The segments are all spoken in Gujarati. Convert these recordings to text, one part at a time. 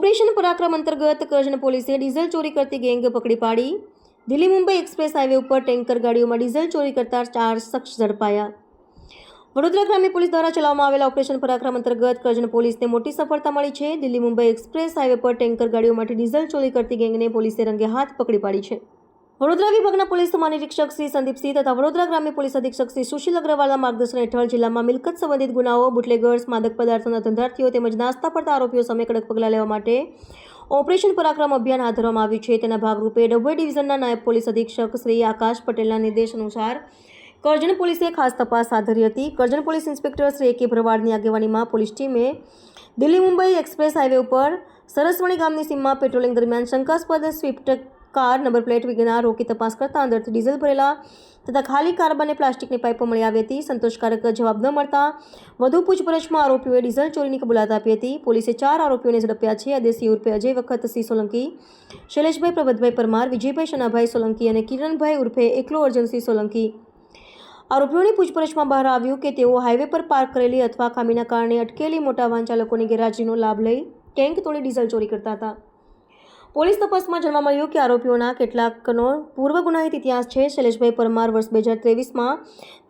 ઓપરેશન પરાક્રમ અંતર્ગત કરજણ પોલીસે ડીઝલ ચોરી કરતી ગેંગ પકડી પાડી. દિલ્હી મુંબઈ એક્સપ્રેસ હાઈવે ઉપર ટેન્કર ગાડીઓમાં ડીઝલ ચોરી કરતા 4 શખ્સ ઝડપાયા. વડોદરા ગ્રામ્ય પોલીસ દ્વારા ચલાવવામાં આવેલા ઓપરેશન પરાક્રમ અંતર્ગત કરજણ પોલીસને મોટી સફળતા મળી છે. દિલ્હી મુંબઈ એક્સપ્રેસ હાઈવે પર ટેન્કર ગાડીઓમાંથી ડીઝલ ચોરી કરતી ગેંગને પોલીસે રંગે હાથ પકડી પાડી છે. વડોદરા વિભાગના પોલીસ મહાનિરીક્ષક શ્રી સંદીપસિંહ તથા વડોદરા ગ્રામ્ય પોલીસ અધિક્ષક શ્રી સુશીલ અગ્રવાલના માર્ગદર્શન હેઠળ જિલ્લામાં મિલકત સંબંધિત ગુનાઓ, બુટલેગર્સ, માદક પદાર્થોના ધંધાર્થીઓ તેમજ નાસ્તા પડતા આરોપીઓ સામે કડક પગલાં લેવા માટે ઓપરેશન પરાક્રમ અભિયાન હાથ ધરવામાં આવ્યું છે. તેના ભાગરૂપે ડભોઈ ડિવિઝનના નાયબ પોલીસ અધિક્ષક શ્રી આકાશ પટેલના નિર્દેશ અનુસાર કરજણ પોલીસે ખાસ તપાસ હાથ ધરી હતી. Karjan police inspector Shri A K. ભરવાડની આગેવાનીમાં પોલીસ ટીમે દિલ્હી મુંબઈ એક્સપ્રેસ હાઈવે ઉપર સરસવણી ગામની સીમમાં પેટ્રોલિંગ દરમિયાન શંકાસ્પદ સ્વિફ્ટ કાર નંબર પ્લેટ વિના રોકી તપાસ કરતા અંદરથી ડીઝલ ભરેલા તથા ખાલી કાર્બન અને પ્લાસ્ટિકની પાઇપો મળી આવી હતી. સંતોષકારક જવાબ ન મળતા વધુ પૂછપરછમાં આરોપીઓએ ડીઝલ ચોરીની કબૂલાત આપી હતી. પોલીસે 4 આરોપીઓને ઝડપ્યા છે. આદેશી ઉર્ફે અજય વખતસિંહ સોલંકી, શૈલેષભાઈ પ્રભતભાઈ પરમાર, વિજયભાઈ શનાભાઈ સોલંકી અને કિરણભાઈ ઉર્ફે એકલો અર્જનસિંહ સોલંકી. આરોપીઓની પૂછપરછમાં બહાર આવ્યું કે તેઓ હાઈવે પર પાર્ક કરેલી અથવા ખામીના કારણે અટકેલી મોટા વાહન ચાલકોની ગેરહાજરીનો લાભ લઈ ટેન્ક તોડી ડીઝલ ચોરી કરતા હતા. પોલીસ તપાસમાં જાણવા મળ્યું કે આરોપીઓના કેટલાકનો પૂર્વ ગુનાહિત ઇતિહાસ છે. શૈલેષભાઈ પરમાર વર્ષ 2023માં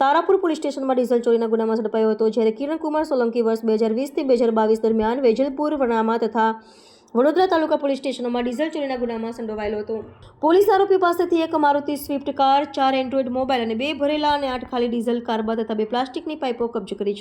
તારાપુર પોલીસ સ્ટેશનમાં ડીઝલ ચોરીના ગુનામાં ઝડપાયો હતો, જ્યારે કિરણકુમાર સોલંકી વર્ષ 2020થી 2022 દરમિયાન વેજલપુર, વરણામા તથા વડોદરા તાલુકા પોલીસ સ્ટેશનોમાં ડીઝલ ચોરીના ગુનામાં સંડોવાયેલો હતો. પોલીસ આરોપી પાસેથી એક Maruti Swift car, 4 Android mobile અને 2 ભરેલા અને 8 ખાલી ડીઝલ કાર્બા તથા 2 પ્લાસ્ટિકની પાઇપો કબજે કરી છે.